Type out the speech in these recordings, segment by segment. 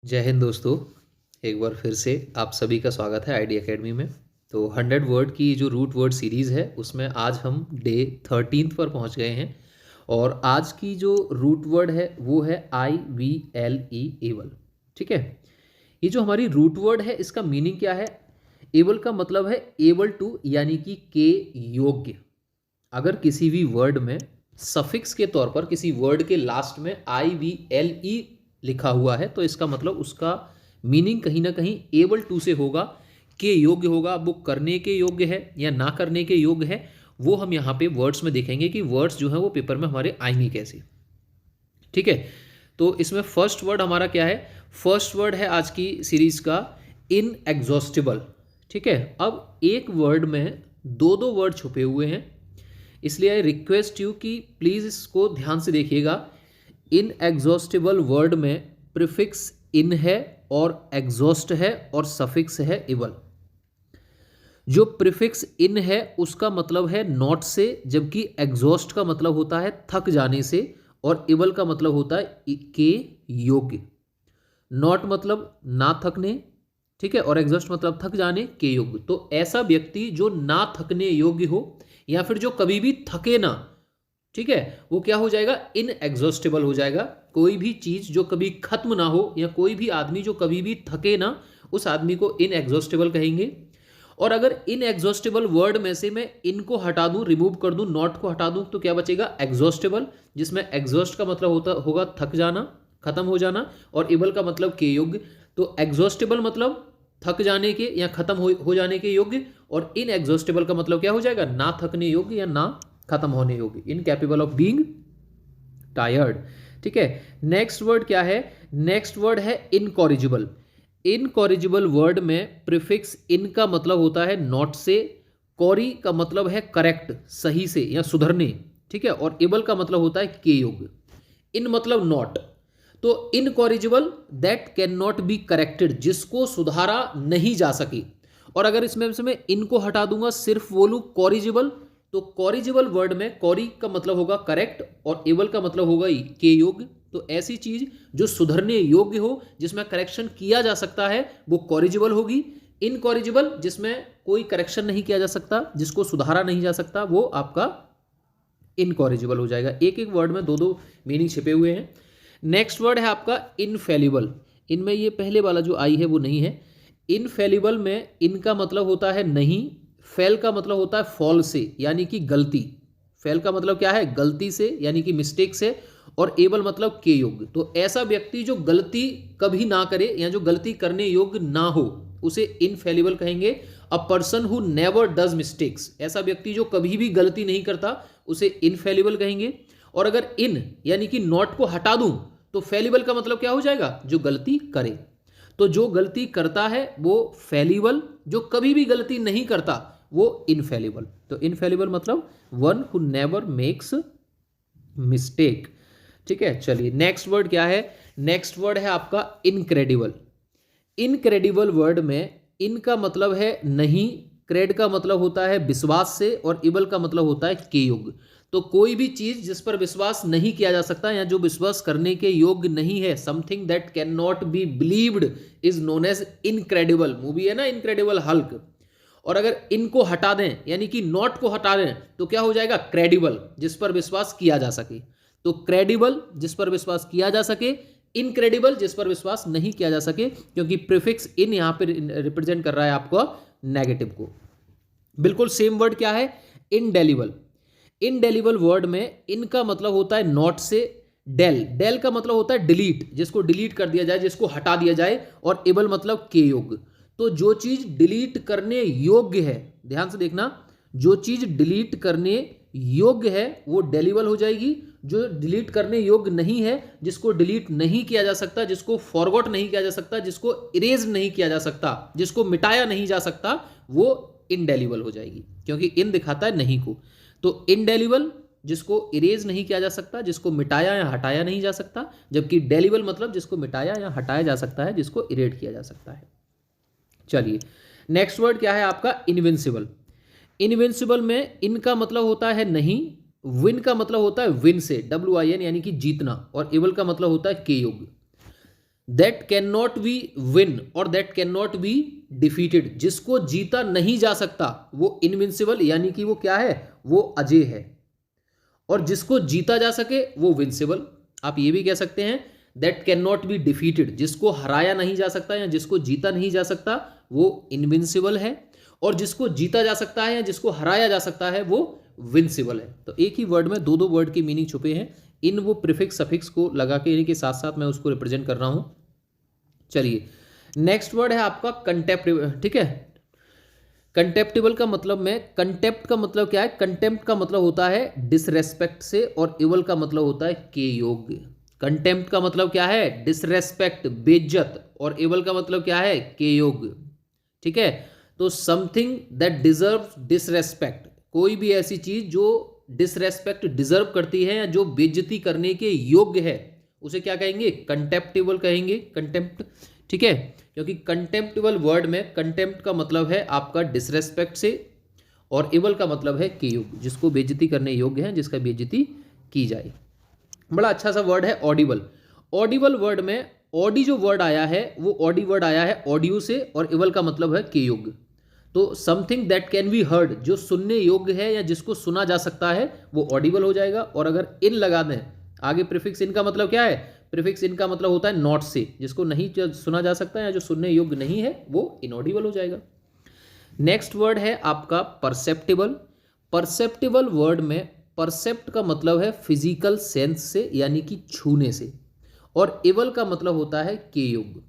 जय हिंद दोस्तों। एक बार फिर से आप सभी का स्वागत है आईडी एकेडमी में। तो 100 वर्ड की जो रूट वर्ड सीरीज़ है उसमें आज हम डे 13 पर पहुंच गए हैं। और आज की जो रूट वर्ड है वो है IVLE एबल। ठीक है, ये जो हमारी रूट वर्ड है इसका मीनिंग क्या है? एबल का मतलब है एबल टू, यानी कि के योग्य। अगर किसी भी वर्ड में सफिक्स के तौर पर किसी वर्ड के लास्ट में IVLE लिखा हुआ है तो इसका मतलब उसका मीनिंग कहीं ना कहीं एबल टू से होगा, के योग्य होगा। वो करने के योग्य है या ना करने के योग्य है, वो हम यहाँ पे वर्ड्स में देखेंगे कि वर्ड्स जो है वो पेपर में हमारे आएंगे कैसे। ठीक है, तो इसमें फर्स्ट वर्ड हमारा क्या है? फर्स्ट वर्ड है आज की सीरीज का इनएग्जॉस्टिबल। ठीक है, अब एक वर्ड में दो दो वर्ड छुपे हुए हैं, इसलिए आई रिक्वेस्ट यू कि प्लीज़ इसको ध्यान से देखिएगा। इनएग्जॉस्टिबल वर्ड में प्रीफिक्स इन है और एग्जॉस्ट है और सफिक्स है इबल। जो प्रीफिक्स इन है उसका मतलब है नॉट से, जबकि एग्जॉस्ट का मतलब होता है थक जाने से, और इबल का मतलब होता है के योग्य। नॉट मतलब ना थकने, ठीक है, और एग्जॉस्ट मतलब थक जाने के योग्य। तो ऐसा व्यक्ति जो ना थकने योग्य हो या फिर जो कभी भी थके ना, ठीक है, वो क्या हो जाएगा? इनएग्जॉस्टेबल हो जाएगा। कोई भी चीज जो कभी खत्म ना हो या कोई भी आदमी जो कभी भी थके ना, उस आदमी को इनएग्जॉस्टेबल कहेंगे। और अगर इनएग्जॉस्टेबल वर्ड में से मैं इनको हटा दूं, रिमूव कर दूं, नॉट को हटा दूं, तो क्या बचेगा? एग्जॉस्टेबल, जिसमें एग्जॉस्ट का मतलब होगा थक जाना, खत्म हो जाना, और एबल का मतलब के योग्य। तो एग्जॉस्टेबल मतलब थक जाने के या खत्म हो जाने के योग्य, और इनएग्जॉस्टेबल का मतलब क्या हो जाएगा? ना थकने योग्य या ना खत्म होने योग्य, इनकैपेबल ऑफ बीइंग टायर्ड। ठीक है, नेक्स्ट वर्ड क्या है? नेक्स्ट वर्ड है इनकॉरिजिबल। इनकॉरिजिबल वर्ड में प्रीफिक्स इन का मतलब होता है नॉट से, कॉरी का मतलब है करेक्ट, सही से या सुधरने, ठीक है, और एबल का मतलब होता है के योग्य। इन मतलब नॉट, तो incorrigible that can not be corrected, जिसको सुधारा नहीं जा सके। और अगर इसमें से मैं इनको हटा दूंगा, सिर्फ बोलूं कॉरिजिबल, तो कॉरिजिबल वर्ड में कॉरी का मतलब होगा करेक्ट और एबल का मतलब होगा के योग्य। तो ऐसी चीज जो सुधरने योग्य हो, जिसमें करेक्शन किया जा सकता है, वो कॉरिजिबल होगी। इनकॉरिजिबल जिसमें कोई करेक्शन नहीं किया जा सकता, जिसको सुधारा नहीं जा सकता, वो आपका इनकॉरिजिबल हो जाएगा। एक एक वर्ड में दो दो मीनिंग छिपे हुए हैं। नेक्स्ट वर्ड है आपका इनफेलिबल। इनमें ये पहले वाला जो आई है वो नहीं है। इनफेलिबल में इनका मतलब होता है नहीं, फेल का मतलब होता है फॉल से, यानी कि गलती। फेल का मतलब क्या है? गलती से, यानी कि मिस्टेक से, और एबल मतलब के योग्य। तो ऐसा व्यक्ति जो गलती कभी ना करे या जो गलती करने योग्य ना हो, उसे इनफेलिबल कहेंगे। A person who never does mistakes, ऐसा व्यक्ति जो कभी भी गलती नहीं करता, उसे इनफेलिबल कहेंगे। और अगर इन यानी कि नॉट को हटा दूं तो फेलिबल का मतलब क्या हो जाएगा? जो गलती करे। तो जो गलती करता है वो फेलिबल, जो कभी भी गलती नहीं करता वो इनफेलिबल। तो इनफेलिबल मतलब one who never makes mistake. ठीक है, चलिए नेक्स्ट वर्ड क्या है? नेक्स्ट वर्ड है आपका इनक्रेडिबल। इनक्रेडिबल वर्ड में इन का मतलब है नहीं, क्रेड का मतलब होता है विश्वास से, और इबल का मतलब होता है के योग्य। तो कोई भी चीज जिस पर विश्वास नहीं किया जा सकता या जो विश्वास करने के योग्य नहीं है, something that can not be believed is known as incredible. Movie है ना इनक्रेडिबल हल्क। और अगर इनको हटा दें यानी कि नॉट को हटा दें तो क्या हो जाएगा? क्रेडिबल, जिस पर विश्वास किया जा सके। तो क्रेडिबल जिस पर विश्वास किया जा सके, इनक्रेडिबल जिस पर विश्वास नहीं किया जा सके, क्योंकि प्रीफिक्स इन यहां पर रिप्रेजेंट कर रहा है आपको नेगेटिव को। बिल्कुल सेम वर्ड क्या है? इनडेलिबल। इनडेलिबल वर्ड में इनका मतलब होता है नॉट से, डेल, डेल का मतलब होता है डिलीट, जिसको डिलीट कर दिया जाए, जिसको हटा दिया जाए, और एबल मतलब के योग्य। तो जो चीज डिलीट करने योग्य है, ध्यान से देखना, जो चीज डिलीट करने योग्य है वो डेलिबल हो जाएगी। जो डिलीट करने योग्य नहीं है, जिसको डिलीट नहीं किया जा सकता, जिसको फॉरगॉट नहीं किया जा सकता, जिसको इरेज नहीं किया जा सकता, जिसको मिटाया नहीं जा सकता, वो इनडेलिबल हो जाएगी, क्योंकि इन दिखाता है नहीं को। तो इनडेलिबल जिसको इरेज नहीं किया जा सकता, जिसको मिटाया या हटाया नहीं जा सकता, जबकि डेलिबल मतलब जिसको मिटाया या हटाया जा सकता है, जिसको इरेट किया जा सकता है। चलिए नेक्स्ट वर्ड क्या है आपका? इनविंसिबल। इनविंसिबल में इनका मतलब होता है नहीं, विन का मतलब होता है विन से, WIN यानी कि जीतना, और एबल का मतलब होता है के योग्य। That can not be win और that can not be defeated, जिसको जीता नहीं जा सकता वो इनविंसिबल यानी कि वो क्या है, वो अजय है, और जिसको जीता जा सके वो विंसिबल। आप ये भी कह सकते हैं that can not be defeated, जिसको हराया नहीं जा सकता या जिसको जीता नहीं जा सकता वो इनविंसिबल है, और जिसको जीता जा सकता है या जिसको हराया जा सकता है वो विंसिबल है। तो एक ही वर्ड में दो दो वर्ड की मीनिंग छुपे हैं, इन वो प्रीफिक्स सफिक्स को लगा के इनके साथ साथ मैं उसको रिप्रेजेंट कर रहा हूं। चलिए नेक्स्ट वर्ड है आपका कंटेप्टिबल। ठीक है, कंटेप्टिबल का मतलब में, कंटेप्ट का मतलब क्या है, कंटेम्प्ट का मतलब होता है डिसरेस्पेक्ट से, और इवल का मतलब होता है के योग्य। कंटेम्प्ट का मतलब क्या है, डिसरेस्पेक्ट, बेइज्जत, और इवल का मतलब क्या है, के योग्य। ठीक है, तो समथिंग दैट डिजर्व डिसरेस्पेक्ट, कोई भी ऐसी चीज जो डिसरेस्पेक्ट डिजर्व करती है या जो बेइज्जती करने के योग्य है उसे क्या कहेंगे, कंटेप्टिबल कहेंगे, कंटेम्प्ट। ठीक है, क्योंकि कंटेम्प्टिबल वर्ड में कंटेम्प्ट का मतलब है आपका डिसरेस्पेक्ट से, और इवल का मतलब है के योग्य, जिसको बेइज्जती करने योग्य है, जिसका बेइज्जती की जाए। बड़ा अच्छा सा वर्ड है ऑडिबल। ऑडिबल वर्ड में ऑडी जो वर्ड आया है वो ऑडी वर्ड आया है ऑडियो से, और इवल का मतलब है के योग्य। तो something that can be heard, जो सुनने योग्य है या जिसको सुना जा सकता है वो ऑडिबल हो जाएगा। और अगर इन लगा दें आगे प्रीफिक्स इन का मतलब क्या है, प्रीफिक्स इन का मतलब होता है नॉट से, जिसको नहीं सुना जा सकता है या जो सुनने योग्य नहीं है वो इनऑडिबल हो जाएगा। नेक्स्ट वर्ड है आपका परसेप्टिबल। परसेप्टिबल वर्ड में परसेप्ट का मतलब है फिजिकल सेंस से यानी कि छूने से, और इवल का मतलब होता है के युग।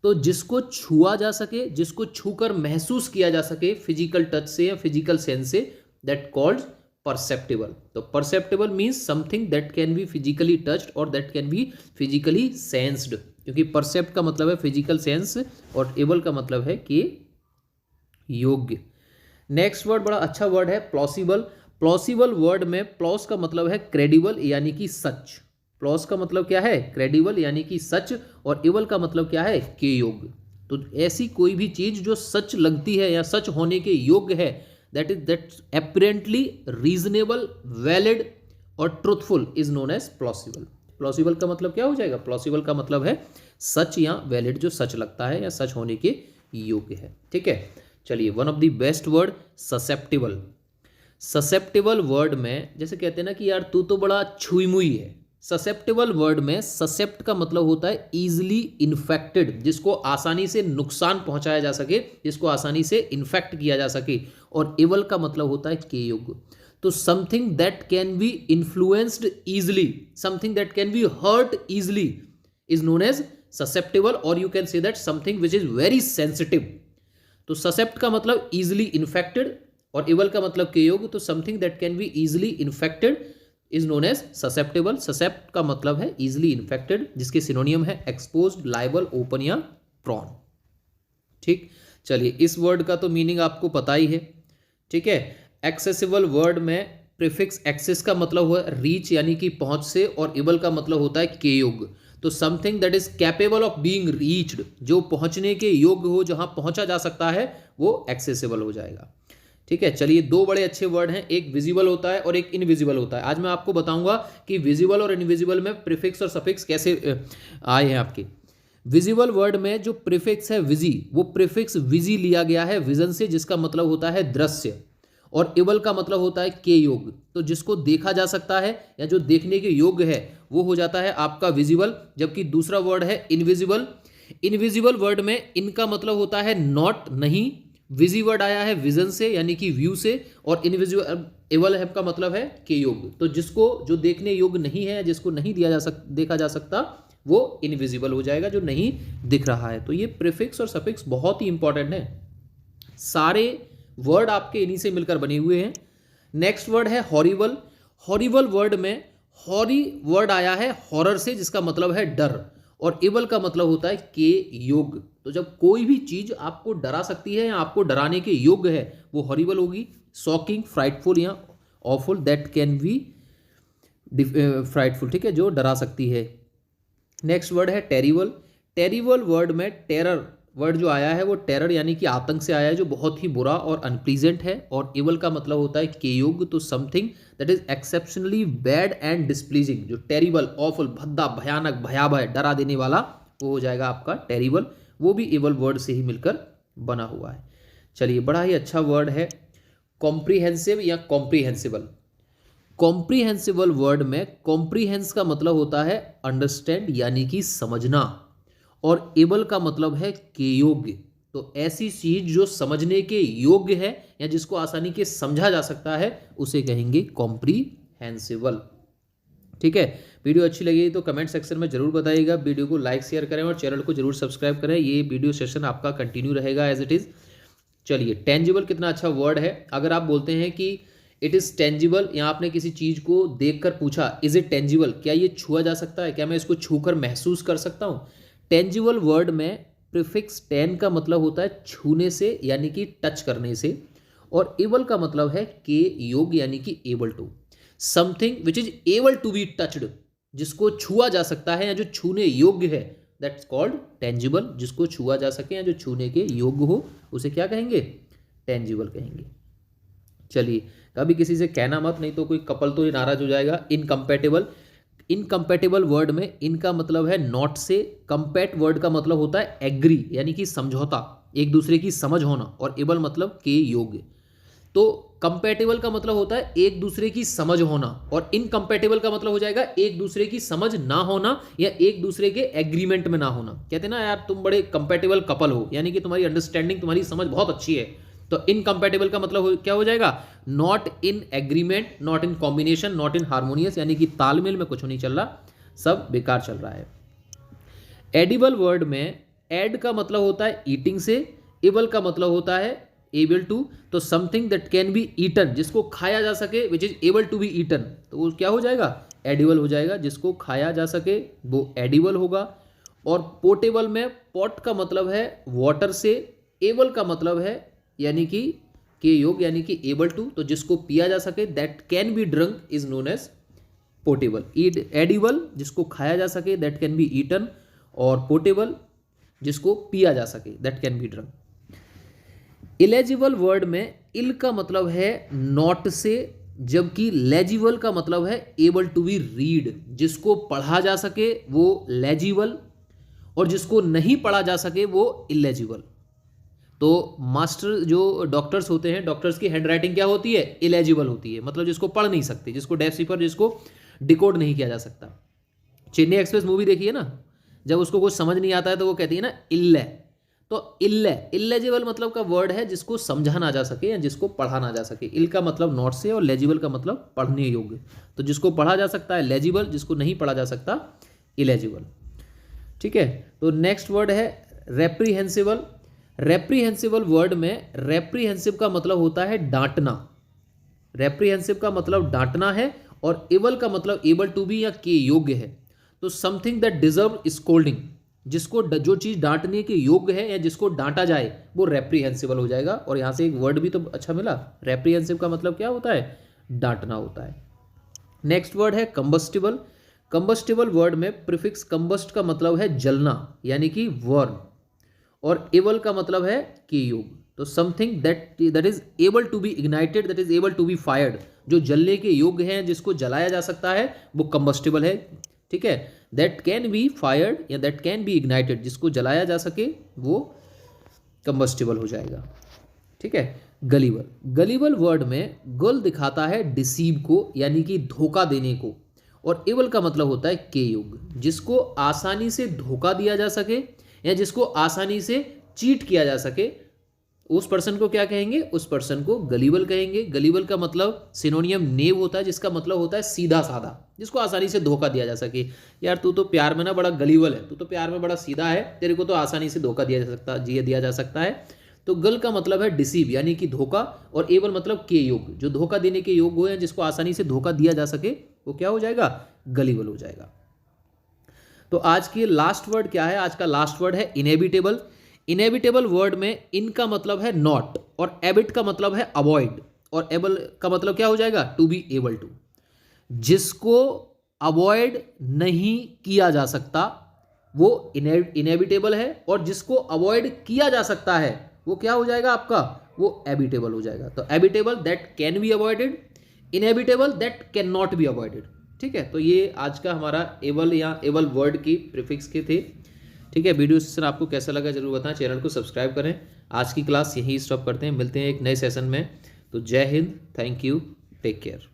तो जिसको छुआ जा सके, जिसको छूकर महसूस किया जा सके फिजिकल टच से या फिजिकल सेंस से, दैट कॉल्ड परसेप्टिबल। तो perceptible means something that can be physically touched और that can be physically sensed, क्योंकि परसेप्ट का मतलब है फिजिकल सेंस और एबल का मतलब है कि योग्य। नेक्स्ट वर्ड बड़ा अच्छा वर्ड है प्लॉसिबल। प्लॉसिबल वर्ड में प्लॉस का मतलब है क्रेडिबल यानी कि सच। प्लॉस का मतलब क्या है, क्रेडिबल यानी कि सच, और इवल का मतलब क्या है, के योग्य। तो ऐसी कोई भी चीज जो सच लगती है या सच होने के योग्य है, दैट अपरेंटली रीजनेबल, वैलिड और truthful is known as plausible. Plausible का मतलब क्या हो जाएगा, प्लॉसिबल का मतलब है सच या वैलिड, जो सच लगता है या सच होने के योग्य है। ठीक है, चलिए one of the best word susceptible. Susceptible word में जैसे कहते हैं ना कि यार तू तो बड़ा छुई मुई है, ससेप्टिबल वर्ड में ससेप्ट का मतलब होता है ईजिली इन्फेक्टेड, जिसको आसानी से नुकसान पहुंचाया जा सके, जिसको आसानी से इन्फेक्ट किया जा सके, और इवल का मतलब होता है के युग। तो something that can be influenced easily, something that can be hurt easily is known as susceptible, और you can say that something which is very sensitive. तो ससेप्ट का मतलब ईजिली इन्फेक्टेड और इवल का मतलब के योग, तो something that can be easily infected is known as susceptible. Suscept का मतलब है इजिली इन्फेक्टेड, जिसके सिनोनियम है एक्सपोज्ड, लाइबल, ओपन या प्रॉन। ठीक, चलिए इस वर्ड का तो मीनिंग आपको पता ही है। ठीक है, एक्सेसिबल वर्ड में प्रीफिक्स एक्सेस का मतलब हुआ रीच यानी कि पहुंच से, और इबल का मतलब होता है के योग। तो something that is capable of being reached, जो पहुंचने के योग्य हो, जहां पहुंचा जा सकता है, वो एक्सेसिबल हो जाएगा। ठीक है, चलिए दो बड़े अच्छे वर्ड हैं, एक विजिबल होता है और एक इनविजिबल होता है। आज मैं आपको बताऊंगा कि विजिबल और इनविजिबल में प्रीफिक्स और सफिक्स कैसे आए हैं आपके। विजिबल वर्ड में जो प्रीफिक्स है विजी, वो प्रीफिक्स विजी लिया गया है विजन से, जिसका मतलब होता है दृश्य, और इवल का मतलब होता है के योग। तो जिसको देखा जा सकता है या जो देखने के योग्य है वो हो जाता है आपका विजिबल। जबकि दूसरा वर्ड है इनविजिबल। इनविजिबल वर्ड में इनका मतलब होता है नॉट, नहीं। विजी वर्ड आया है विजन से यानी कि व्यू से, और इनविजिबल इवल है का मतलब है के योग। तो जिसको जो देखने योग्य नहीं है, जिसको नहीं देखा जा सकता, वो इनविजिबल हो जाएगा, जो नहीं दिख रहा है। तो ये प्रीफिक्स और सफिक्स बहुत ही इंपॉर्टेंट है, सारे वर्ड आपके इन्हीं से मिलकर बने हुए हैं। नेक्स्ट वर्ड है हॉरिबल। हॉरिबल वर्ड में हॉरी वर्ड आया है हॉरर से, जिसका मतलब है डर, और इबल का मतलब होता है के योग। तो जब कोई भी चीज आपको डरा सकती है या आपको डराने के योग्य है, वो हॉरिबल होगी। शॉकिंग, फ्राइटफुल या awful, that can B frightful, ठीक है, जो डरा सकती है। नेक्स्ट वर्ड है टेरिबल। टेरिबल वर्ड में टेरर वर्ड जो आया है वो टेरर यानी कि आतंक से आया है, जो बहुत ही बुरा और अनप्लीजेंट है, और इवल का मतलब होता है के योग। तो something that is exceptionally bad and displeasing, जो टेरिबल, ऑफुल, भद्दा, भयानक, भयावह, डरा देने वाला वो हो जाएगा आपका टेरिबल, वो भी एबल वर्ड से ही मिलकर बना हुआ है। चलिए, बड़ा ही अच्छा वर्ड है कॉम्प्रीहेंसिव या कॉम्प्रीहेंसिबल। कॉम्प्रीहेंसिबल वर्ड में कॉम्प्रीहेंस का मतलब होता है अंडरस्टैंड यानी कि समझना, और एबल का मतलब है के योग्य। तो ऐसी चीज जो समझने के योग्य है या जिसको आसानी के समझा जा सकता है उसे कहेंगे कॉम्प्रीहेंसिबल। ठीक है, वीडियो अच्छी लगी तो कमेंट सेक्शन में जरूर बताइएगा, वीडियो को लाइक शेयर करें और चैनल को जरूर सब्सक्राइब करें। ये वीडियो सेशन आपका कंटिन्यू रहेगा एज इट इज़। चलिए, टेंजिबल कितना अच्छा वर्ड है। अगर आप बोलते हैं कि इट इज़ टेंजिबल, या आपने किसी चीज़ को देखकर पूछा इज इट टेंजिबल, क्या ये छुआ जा सकता है, क्या मैं इसको छूकर महसूस कर सकता हूँ। टेंजिबल वर्ड में प्रीफिक्स टेन का मतलब होता है छूने से यानी कि टच करने से, और एबल का मतलब है के योग यानी कि able to. Something which is able to be touched, जिसको छुआ जा सकता है या जो छूने योग्य है, दैट्स कॉल्ड टेंजिबल। जिसको छुआ जा सके या जो छूने के योग्य हो उसे क्या कहेंगे, टेंजिबल कहेंगे। चलिए, कभी किसी से कहना मत, नहीं तो कोई कपल तो नाराज हो जाएगा। इनकम्पैटिबल, इनकम्पैटिबल वर्ड में इनका मतलब है नॉट से, कंपैट वर्ड का मतलब होता है एग्री यानी कि समझौता, एक दूसरे की समझ होना, और एबल मतलब के योग्य। तो कंपैटिबल का मतलब होता है एक दूसरे की समझ होना, और इनकम्पैटिबल का मतलब हो जाएगा एक दूसरे की समझ ना होना या एक दूसरे के एग्रीमेंट में ना होना। कहते हैं ना यार तुम बड़े कंपैटिबल कपल हो, यानी कि तुम्हारी अंडरस्टैंडिंग, तुम्हारी समझ बहुत अच्छी है। तो इनकम्पैटिबल का मतलब क्या हो जाएगा, not in agreement, not in combination, not in harmonious, यानी कि तालमेल में कुछ नहीं चल रहा, सब बेकार चल रहा है। एडिबल वर्ड में एड का मतलब होता है ईटिंग से, एबल का मतलब होता है एबल टू। तो something that can be eaten, जिसको खाया जा सके, which is able to be eaten, तो वो क्या हो जाएगा, एडिबल हो जाएगा। जिसको खाया जा सके वो एडिबल होगा। और पोर्टेबल में पॉट का मतलब है वाटर से, एबल का मतलब है यानी कि के योग यानी कि एबल टू, तो जिसको पिया जा सके, that can be drunk is known as portable. Edible जिसको खाया जा सके, दैट कैन बी ईटन, और पोर्टेबल जिसको पिया जा सके, that can be drunk. Illegible word में इल का मतलब है नॉट से, जबकि लेजिबल का मतलब है एबल टू बी रीड। जिसको पढ़ा जा सके वो लेजिबल, और जिसको नहीं पढ़ा जा सके वो इलेजिबल। तो मास्टर जो डॉक्टर्स होते हैं, डॉक्टर्स की हैंडराइटिंग क्या होती है, इलेजिबल होती है, मतलब जिसको पढ़ नहीं सकते, जिसको डेफसिफर, जिसको डिकोड नहीं किया जा सकता। चेन्नई एक्सप्रेस मूवी देखी है ना, जब उसको कुछ समझ नहीं आता है तो वो कहती है ना इल्ले, तो इल्ले, इलेजिबल मतलब का वर्ड है जिसको समझा ना जा सके या जिसको पढ़ा ना जा सके। इल का मतलब नॉट से, और लेजिबल का मतलब पढ़ने योग्य। तो जिसको पढ़ा जा सकता है लेजिबल, जिसको नहीं पढ़ा जा सकता इलेजिबल। ठीक है, तो नेक्स्ट वर्ड है रेप्रीहेंसिबल। रेप्रीहेंसिबल वर्ड में रेप्रीहेंसिव का मतलब होता है डांटना, रेप्रीहेंसिव का मतलब डांटना है, और एबल का मतलब एबल टू बी या के योग्य है। तो समथिंग दैट डिजर्व स्कोल्डिंग, जिसको जो चीज़ डांटने के योग्य है या जिसको डांटा जाए वो रेप्रीहेंसिबल हो जाएगा। और यहाँ से एक वर्ड भी तो अच्छा मिला, रेप्रीहेंसिव का मतलब क्या होता है, डांटना होता है। नेक्स्ट वर्ड है कंबस्टिबल। कंबस्टिबल वर्ड में प्रीफिक्स कंबस्ट का मतलब है जलना यानी कि वर्न, और एबल का मतलब है के योग। तो something that is able to be ignited, that is able to be fired, जो जलने के योग्य है, जिसको जलाया जा सकता है, वो कंबस्टिबल है। ठीक है, दैट कैन बी फायर्ड या दैट कैन बी इग्नाइटेड, जिसको जलाया जा सके वो कंबस्टिबल हो जाएगा। ठीक है, गलीबल। गलीबल वर्ड में गल दिखाता है डिसीव को यानी कि धोखा देने को, और एबल का मतलब होता है के योग, जिसको आसानी से धोखा दिया जा सके या जिसको आसानी से चीट किया जा सके, उस पर्सन को क्या कहेंगे, उस पर्सन को गलीबल कहेंगे। गलीबल का मतलब सिनोनियम नेव होता है, जिसका मतलब होता है सीधा साधा, जिसको आसानी से धोखा दिया जा सके। यार तू तो प्यार में ना बड़ा गलीबल है, तू तो प्यार में बड़ा सीधा है, तेरे को तो आसानी से धोखा दिया जा सकता है। तो गल का मतलब है डिसीव यानी कि धोखा, और एबल मतलब के योग, जो धोखा देने के योग हो या जिसको आसानी से धोखा दिया जा सके वो क्या हो जाएगा, गलीबल हो जाएगा। तो आज की लास्ट वर्ड क्या है, आज का लास्ट वर्ड है इनएविटेबल। इनएविटेबल वर्ड में इन का मतलब है नॉट, और एबिट का मतलब है अवॉइड, और एबल का मतलब क्या हो जाएगा, टू बी एबल टू। जिसको अवॉइड नहीं किया जा सकता वो इनएविटेबल है, और जिसको अवॉइड किया जा सकता है वो क्या हो जाएगा आपका, वो एबिटेबल हो जाएगा। तो evitable that can be avoided, inevitable that can not be avoided. ठीक है, तो ये आज का हमारा एबल या एबल वर्ड की प्रीफिक्स के थे। ठीक है, वीडियो सेशन आपको कैसा लगा जरूर बताएं, चैनल को सब्सक्राइब करें। आज की क्लास यहीं स्टॉप करते हैं, मिलते हैं एक नए सेशन में। तो जय हिंद, थैंक यू, टेक केयर।